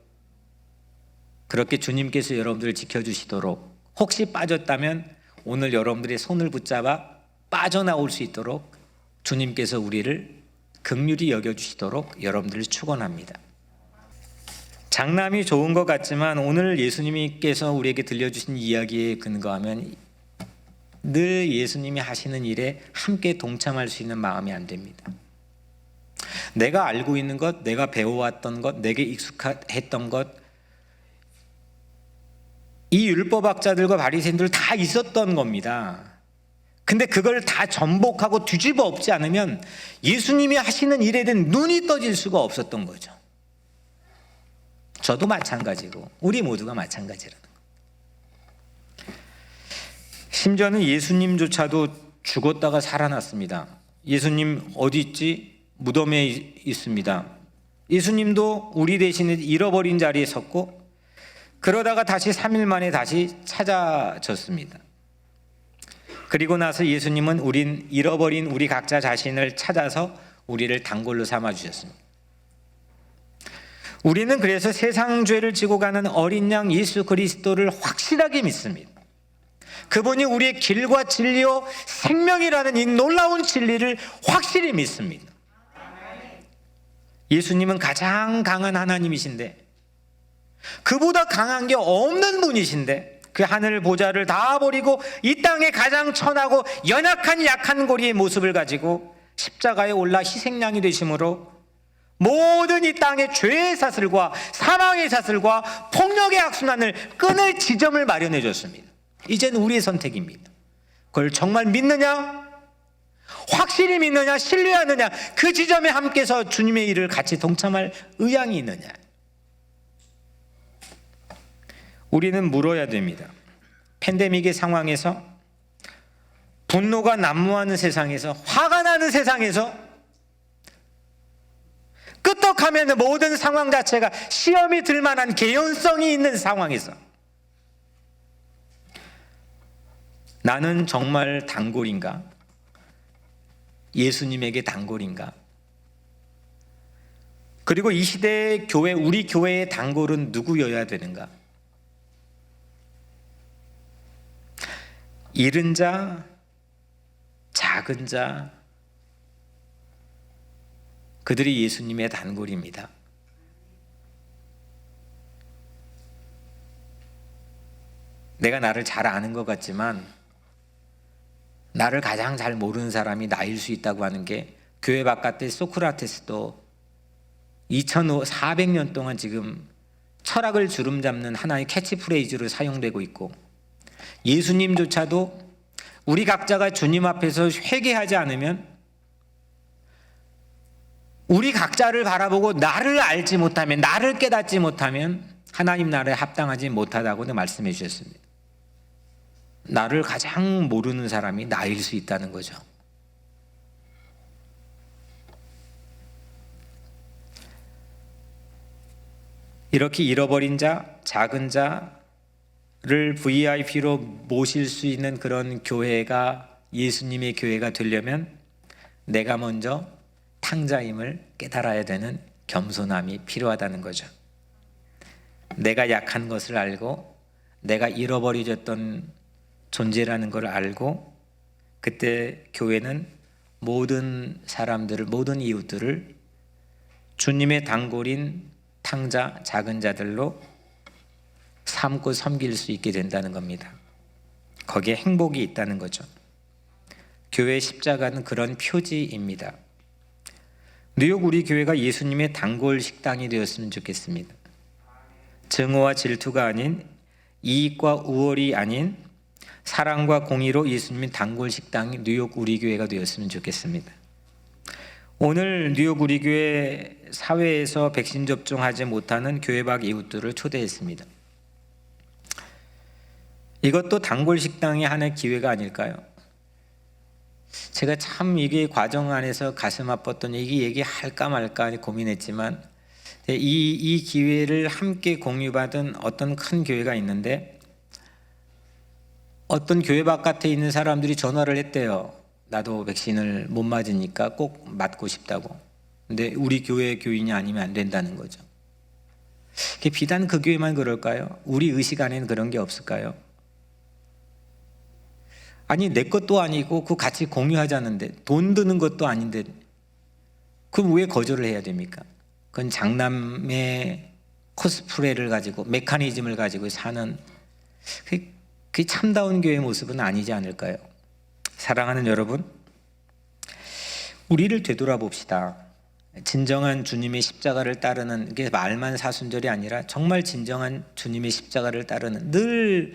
그렇게 주님께서 여러분들을 지켜주시도록, 혹시 빠졌다면 오늘 여러분들의 손을 붙잡아 빠져나올 수 있도록 주님께서 우리를 긍휼히 여겨주시도록 여러분들을 축원합니다. 장남이 좋은 것 같지만 오늘 예수님께서 우리에게 들려주신 이야기에 근거하면 늘 예수님이 하시는 일에 함께 동참할 수 있는 마음이 안 됩니다. 내가 알고 있는 것, 내가 배워왔던 것, 내게 익숙했던 것, 이 율법학자들과 바리새인들 다 있었던 겁니다. 근데 그걸 다 전복하고 뒤집어 엎지 않으면 예수님이 하시는 일에 대한 눈이 떠질 수가 없었던 거죠. 저도 마찬가지고 우리 모두가 마찬가지라는 거. 심지어는 예수님조차도 죽었다가 살아났습니다. 예수님 어디 있지? 무덤에 있습니다. 예수님도 우리 대신에 잃어버린 자리에 섰고 그러다가 다시 3일 만에 다시 찾아졌습니다. 그리고 나서 예수님은 우린 잃어버린 우리 각자 자신을 찾아서 우리를 단골로 삼아 주셨습니다. 우리는 그래서 세상 죄를 지고 가는 어린 양 예수 그리스도를 확실하게 믿습니다. 그분이 우리의 길과 진리요 생명이라는 이 놀라운 진리를 확실히 믿습니다. 예수님은 가장 강한 하나님이신데, 그보다 강한 게 없는 분이신데, 그 하늘 보좌를 다 버리고 이 땅에 가장 천하고 연약한 약한 고리의 모습을 가지고 십자가에 올라 희생양이 되심으로 모든 이 땅의 죄의 사슬과 사망의 사슬과 폭력의 악순환을 끊을 지점을 마련해 줬습니다. 이제는 우리의 선택입니다. 그걸 정말 믿느냐? 확실히 믿느냐? 신뢰하느냐? 그 지점에 함께서 주님의 일을 같이 동참할 의향이 있느냐? 우리는 물어야 됩니다. 팬데믹의 상황에서, 분노가 난무하는 세상에서, 화가 나는 세상에서, 끄떡하면 모든 상황 자체가 시험이 들 만한 개연성이 있는 상황에서 나는 정말 단골인가? 예수님에게 단골인가? 그리고 이 시대의 교회, 우리 교회의 단골은 누구여야 되는가? 이른 자, 작은 자, 그들이 예수님의 단골입니다. 내가 나를 잘 아는 것 같지만 나를 가장 잘 모르는 사람이 나일 수 있다고 하는 게, 교회 바깥의 소크라테스도 2400년 동안 지금 철학을 주름잡는 하나의 캐치프레이즈로 사용되고 있고, 예수님조차도 우리 각자가 주님 앞에서 회개하지 않으면, 우리 각자를 바라보고 나를 알지 못하면, 나를 깨닫지 못하면 하나님 나라에 합당하지 못하다고 말씀해 주셨습니다. 나를 가장 모르는 사람이 나일 수 있다는 거죠. 이렇게 잃어버린 자, 작은 자를 VIP로 모실 수 있는 그런 교회가 예수님의 교회가 되려면 내가 먼저 탕자임을 깨달아야 되는 겸손함이 필요하다는 거죠. 내가 약한 것을 알고 내가 잃어버려졌던 존재라는 걸 알고, 그때 교회는 모든 사람들을, 모든 이웃들을 주님의 단골인 탕자, 작은 자들로 삼고 섬길 수 있게 된다는 겁니다. 거기에 행복이 있다는 거죠. 교회의 십자가는 그런 표지입니다. 뉴욕 우리 교회가 예수님의 단골 식당이 되었으면 좋겠습니다. 증오와 질투가 아닌, 이익과 우월이 아닌 사랑과 공의로 예수님의 단골 식당이 뉴욕 우리 교회가 되었으면 좋겠습니다. 오늘 뉴욕 우리 교회 사회에서 백신 접종하지 못하는 교회 밖 이웃들을 초대했습니다. 이것도 단골 식당의 하나의 기회가 아닐까요? 제가 참 이게 과정 안에서 가슴 아팠던, 이게 얘기할까 말까 고민했지만, 이 기회를 함께 공유받은 어떤 큰 교회가 있는데, 어떤 교회 바깥에 있는 사람들이 전화를 했대요. 나도 백신을 못 맞으니까 꼭 맞고 싶다고. 근데 우리 교회 교인이 아니면 안 된다는 거죠. 비단 그 교회만 그럴까요? 우리 의식 안에는 그런 게 없을까요? 아니, 내 것도 아니고 그 같이 공유하자는데, 돈 드는 것도 아닌데 그럼 왜 거절을 해야 됩니까? 그건 장남의 코스프레를 가지고, 메커니즘을 가지고 사는, 그게 참다운 교회의 모습은 아니지 않을까요? 사랑하는 여러분, 우리를 되돌아봅시다. 진정한 주님의 십자가를 따르는 게 말만 사순절이 아니라 정말 진정한 주님의 십자가를 따르는, 늘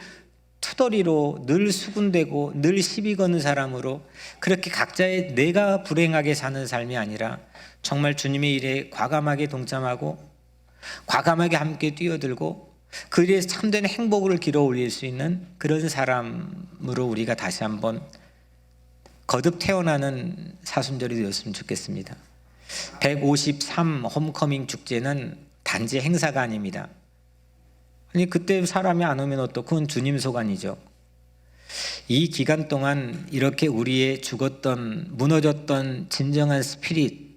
투덜이로, 늘 수군대고 늘 시비 거는 사람으로, 그렇게 각자의 내가 불행하게 사는 삶이 아니라 정말 주님의 일에 과감하게 동참하고 과감하게 함께 뛰어들고 그 일에서 참된 행복을 길어 올릴 수 있는 그런 사람으로 우리가 다시 한번 거듭 태어나는 사순절이 되었으면 좋겠습니다. 153 홈커밍 축제는 단지 행사가 아닙니다. 아니, 그때 사람이 안 오면 어떡, 그건 주님 소관이죠. 이 기간 동안 이렇게 우리의 죽었던, 무너졌던 진정한 스피릿,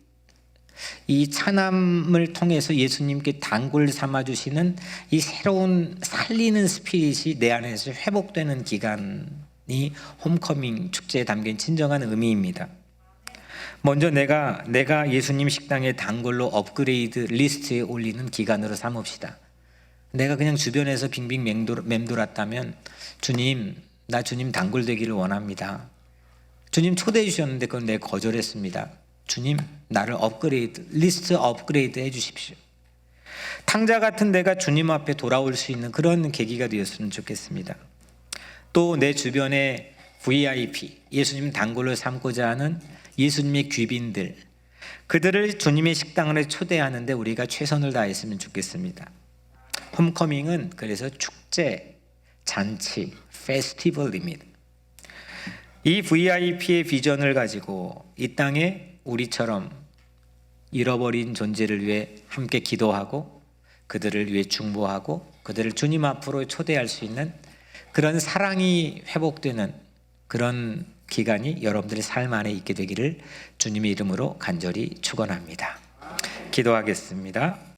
이 찬함을 통해서 예수님께 단골 삼아주시는 이 새로운 살리는 스피릿이 내 안에서 회복되는 기간이 홈커밍 축제에 담긴 진정한 의미입니다. 먼저 내가 예수님 식당의 단골로 업그레이드 리스트에 올리는 기간으로 삼읍시다. 내가 그냥 주변에서 빙빙 맴돌았다면 주님, 나 주님 단골 되기를 원합니다. 주님 초대해 주셨는데 그건 내가 거절했습니다. 주님, 나를 리스트 업그레이드 해 주십시오. 탕자 같은 내가 주님 앞에 돌아올 수 있는 그런 계기가 되었으면 좋겠습니다. 또 내 주변에 VIP, 예수님 단골로 삼고자 하는 예수님의 귀빈들, 그들을 주님의 식당으로 초대하는데 우리가 최선을 다했으면 좋겠습니다. 홈커밍은 그래서 축제, 잔치, 페스티벌입니다. 이 VIP의 비전을 가지고 이 땅에 우리처럼 잃어버린 존재를 위해 함께 기도하고 그들을 위해 중보하고 그들을 주님 앞으로 초대할 수 있는 그런 사랑이 회복되는 그런 기간이 여러분들의 삶 안에 있게 되기를 주님의 이름으로 간절히 축원합니다. 기도하겠습니다.